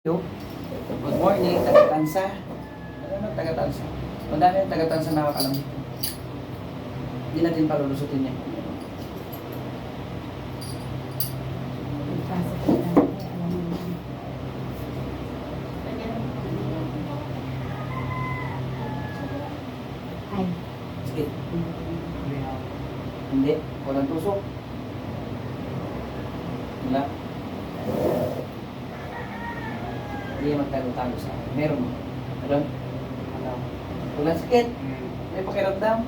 Yo, good morning, taga-Tansa. Ano naman taga-Tansa? Madami ang taga-Tansa nakakalam dito. Hindi natin palulusutin yan. Ay, Sige. Hindi, walang tusok. Wala. Hindi magtago-tago sa akin. Meron mo. Meron? Wala. Walang sakit. May pakiramdam.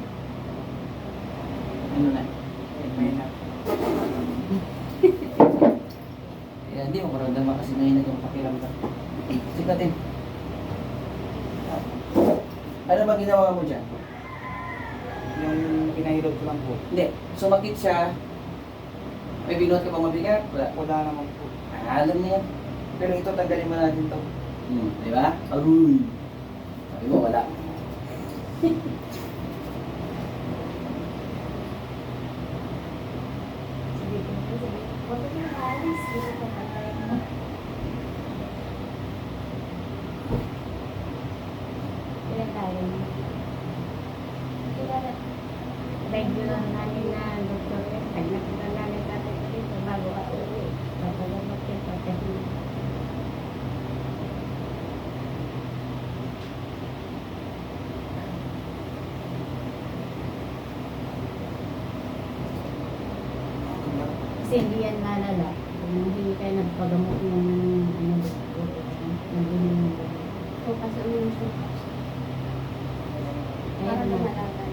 Ano na? May na. Kaya hindi mo maramdaman kasi nahinag yung pakiramdam. Sige natin. Ano ba ginawa mo dyan? Yung pinahilot ko lang po. Hindi. Sumakit siya. May binuhat ka bang mabigat? Wala. Wala naman po. Alam niya. Pero ito, tanggalin mo natin to. Di ba? Aruy. Sabi mo, wala. sige ko po, sige. Huwag ko na alis. Gusto ko patay mo. Ilan tayo? Regular namin na doktor yan. Pag nakita namin tatay ko dito, bago ka uwi. Papagamot yung patahin. Kasi hindi yan malala. Kung hindi kayo nagpagamot ng ano, nag-inom ng gamot. O, kasi yung sukas. Para na malala.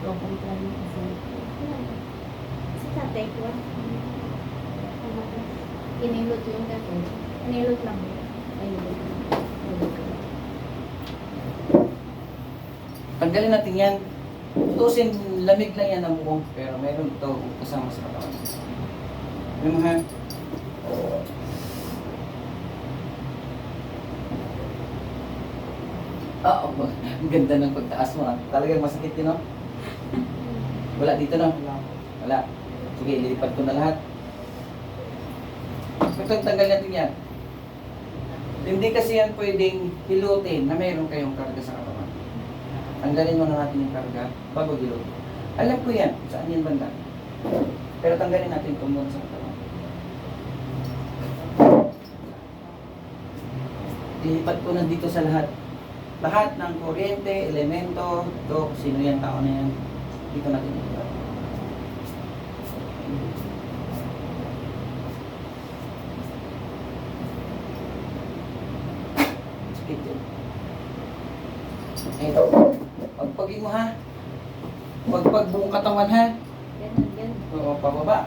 O, komplan mo kasi. Kasi tatay ko, inilot yung tatay. Inilot lang. Inilot. Tanggalin natin yan. Tutusin, lamig lang yan ang buhok. Pero meron ito kasama sa katawan. Yung mga... Oo, ang ganda ng pagtaas mo. Talagang masakit yun, no? Wala dito, no? Wala. Wala. Sige, lilipat ko na lahat. Ito, tanggal natin yan. Hindi kasi yan pwedeng hilutin na mayroon kayong karga sa katawan. Tanggalin mo na natin yung karga bago hilutin. Alam ko yan, saan yan banda. Pero tanggalin natin ito muna sa katawan. Ilipat ko na dito sa lahat. Lahat ng kuryente, elemento, ito, sino yan, tao na yan. Dito natin ilipat. Sakit yun. Ito. Pagpagin mo ha. Pagpag buong katawan ha. Ganun, ganun. Oo, pababa.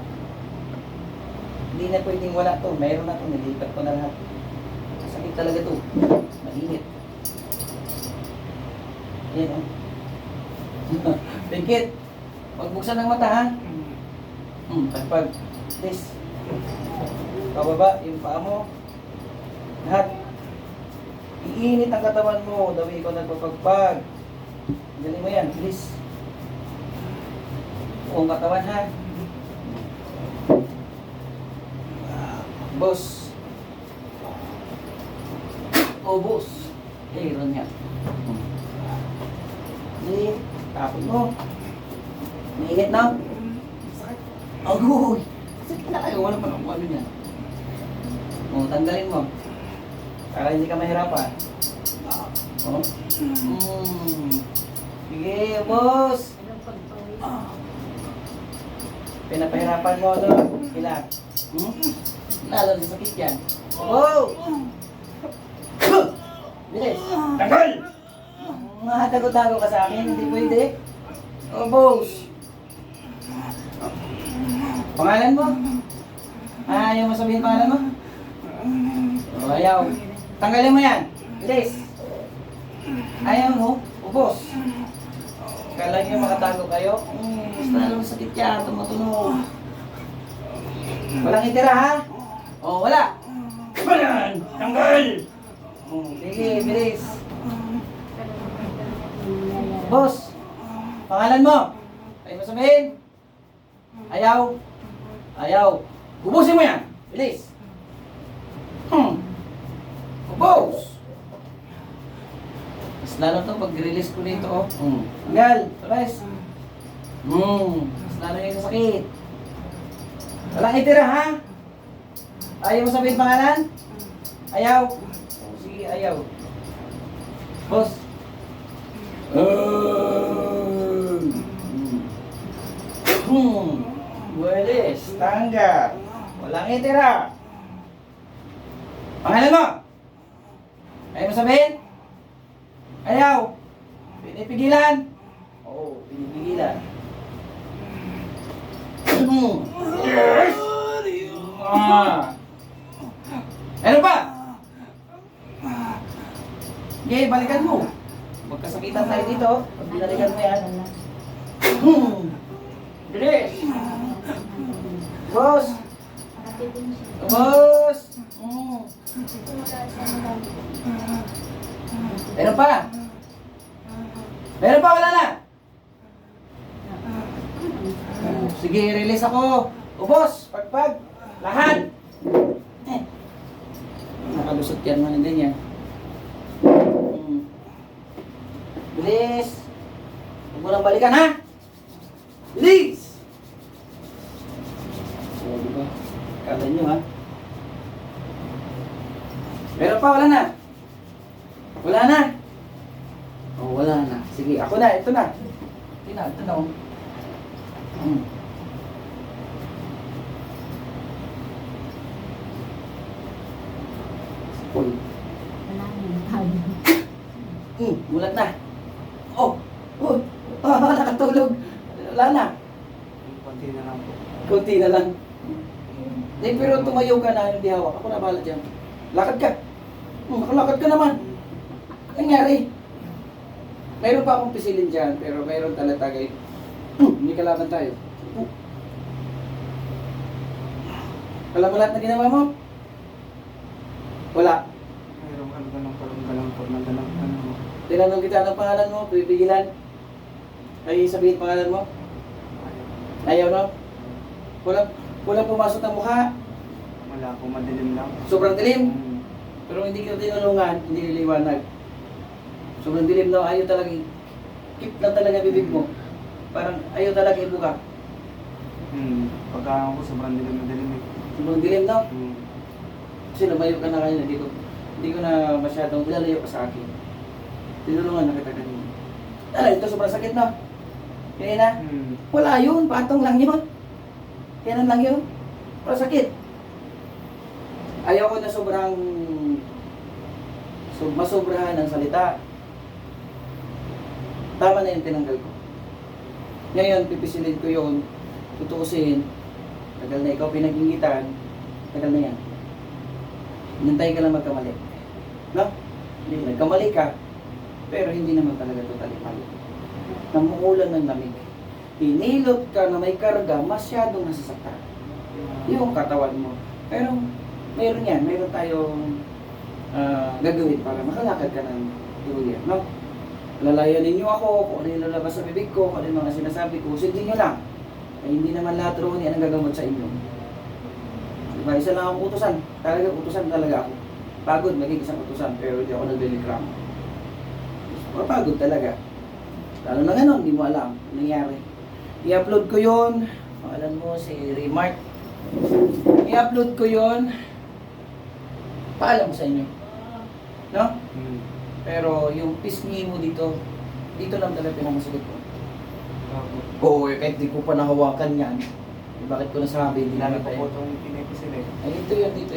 Hindi na pwedeng wala to. Mayroon na to. Nilipat ko na lahat. Sakit talaga to. Mainit. Yan o. Pingkit. Pagbuksan ng mata ha. Pagpag. This. Pababa. Yung paa mo. Lahat. Iinit ang katawan mo. Dawi ko nagpapagpag. Galing mo yan. Please. Buong katawan ha. Boss. Oh, boss. Ron yan. Hindi. Tapos mo. Mainit na. Sakit. Agoy. Sakit na kayo. Wala pa ng ano yan. O, tanggalin mo. Para hindi ka mahirapan. Oh. Sige, boss. Anong pagpawis? Pinapahirapan mo, no? Ilan? Lalo sa sakit yan. Wow! Bilis! Tagal! Mahatago-tago ka sa akin, hindi pwede. Oh, boss! Pangalan mo? Ayaw mo sabihin pangalan mo? Oh, ayaw. Tanggalin mo yan! Bilis! Ayaw mo? Oh, boss! Kala nyo makatago kayo? Basta lang sakit yan, tumutunog. Walang itira ha? Oh, wala! Wala! Tanggal! Sige, bilis! Boss! Pangalan mo? Ayaw mo sabihin? Ayaw? Ayaw! Ubusin mo yan! Bilis! Pause! Mas lalo to pag-release ko nito, oh. Tanggal, rest. Mas lalo yung sakit. Walang itira, ha? Ayaw mo sabihin pangalan? Ayaw? Oh, sige, ayaw. Boss. Walis, tanggal. Walang itira. Pangalan mo? Ayaw mo sabihin? Ayaw. Pinipigilan? Oo, pinipigilan. Yes. Ano pa? Okay, balikan mo. Magkasakitan tayo dito. Pag binalikan mo yan. Bilis. Boss. Boss. Meron pa? Meron pa, wala na? Sige, release ako. Ubos, pagpag, lahat. Nakalusot yan man din yan. Bilis. Huwag mo lang balikan, ha? Bilis! So, diba? Kala nyo, ha? Meron pa, wala na? Wala na? Oh, wala na. Sige, ako na, ito na. Ito na, oh. Uy. Gulat na. Oh, nakatulog. Wala na. Konti na lang po. Kunti na lang. Di, pero tumayo ka na, hindi hawak. Ako na bahala dyan. Lakad ka. Nakalakad ka naman. Ano nangyari? Mayroon pa akong pisilin dyan, pero mayroon talatagay. Hindi kalaban tayo. Alam mo lahat na ginawa mo? Wala. Mayroong galang po na galang mo. Tinanong kita ng pangalan mo, pipigilan. Ay, sabihin pangalan mo. Ayaw no? Walang pumasok ng mukha. Wala po, madilim lang. Sobrang dilim. Pero hindi kita tinulungan, hindi niliwanag. Sobrang dilim no, ayaw talaga. Keep lang talaga bibig mo. Parang ayaw talaga ibuka. Pagka ako, sobrang dilim na dilim eh. Sobrang dilim no? Kasi lumayo ka na kanina, hindi ko na masyadong ilalayo ka sa akin. Tinulungan na kita kanina. Ito sobrang sakit no? Kaya na? Wala yun, patong lang yun. Kaya lang yun. Pero sakit. Ayaw ko na sobrang masobrahan ng salita. Tama na yung tinanggal ko. Ngayon, pipisilin ko yun, tutuusin. Tagal na ikaw pinag-ingitan, tagal na yan. Nantay ka lang magkamali. No? Hindi, nagkamali ka, pero hindi naman talaga totally mali. Namuulan ng lamig. Inilot ka na may karga, masyadong nasasaktan. Yung katawan mo. Pero, mayroon yan. Mayroon tayong gagawin para makalakad ka ng tuluyan. No? Lalayan ninyo ako, kung ano yung lalabas sa bibig ko, kung ano yung mga sinasabi ko, sundin nyo lang. Ay, hindi naman lahat roon yan ang gagamot sa inyo. Diba, isa lang akong utusan. Talaga, utusan talaga ako. Pagod, maging isang utusan, pero hindi ako naglilikramo. Mapagod talaga. Lalo na ganon, hindi mo alam ang nangyari. I-upload ko yun. Pangalan mo si Remark. I-upload ko yun. Paalam sa inyo. No? Pero yung pisngi mo dito lang talaga pinamasagot ko. Oo, kahit di ko pa nahawakan yan. Bakit ko nasabi, hindi namin Ginamit ko po itong pinipisil eh. Ay, dito yun. Dito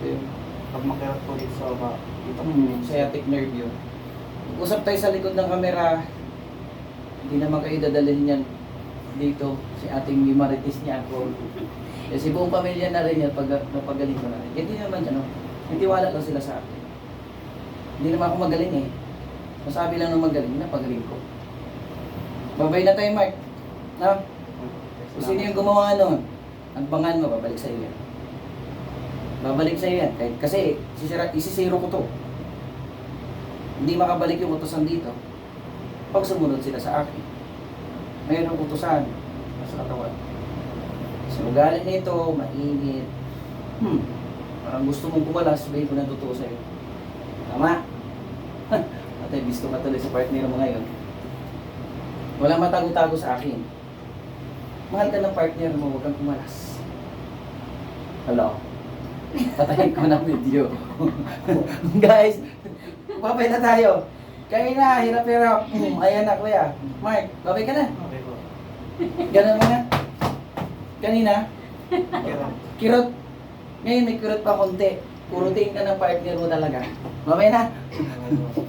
yun. Pag makirap po dito sa baba, dito po. Sciatic nerve yun. Usap tayo sa likod ng kamera. Hindi naman kayo dadalhin yan dito. Si ating Mimaritis niya ako. Kasi buong pamilya na rin yan pag napagaling ko na rin. Hindi naman nitiwala lang sila sa akin. Hindi naman ako magaling eh. Masabi lang ng magaling, napagaling ko. Babay na tayo, Mark. Na? Kung sino yung gumawa nun, ang bangan mo, babalik sa iyo yan. Babalik sa iyo yan. Kasi isisiro ko to. Hindi makabalik yung utusan dito pag sumunod sila sa akin. Mayroong utusan sa katawan. So, galing nito, mainit. Parang gusto mong kumalas, sabihin ko na totoo sa'yo. Tama? Atay, gusto ka tuloy sa partner mo ngayon. Walang matago-tago sa akin. Mahal ka ng partner mo, huwag kang kumalas. Hello? Patayin ko ng video. Guys, babay na tayo. Kain na, hirap-hirap. Ayan na, kuya. Mark, babay ka na. Okay po. Ganun mo na. Kanina, Okay po. kirot. Ngayon may kirot pa konti. Kurutin ka ng partner mo talaga. Babay na. Okay po.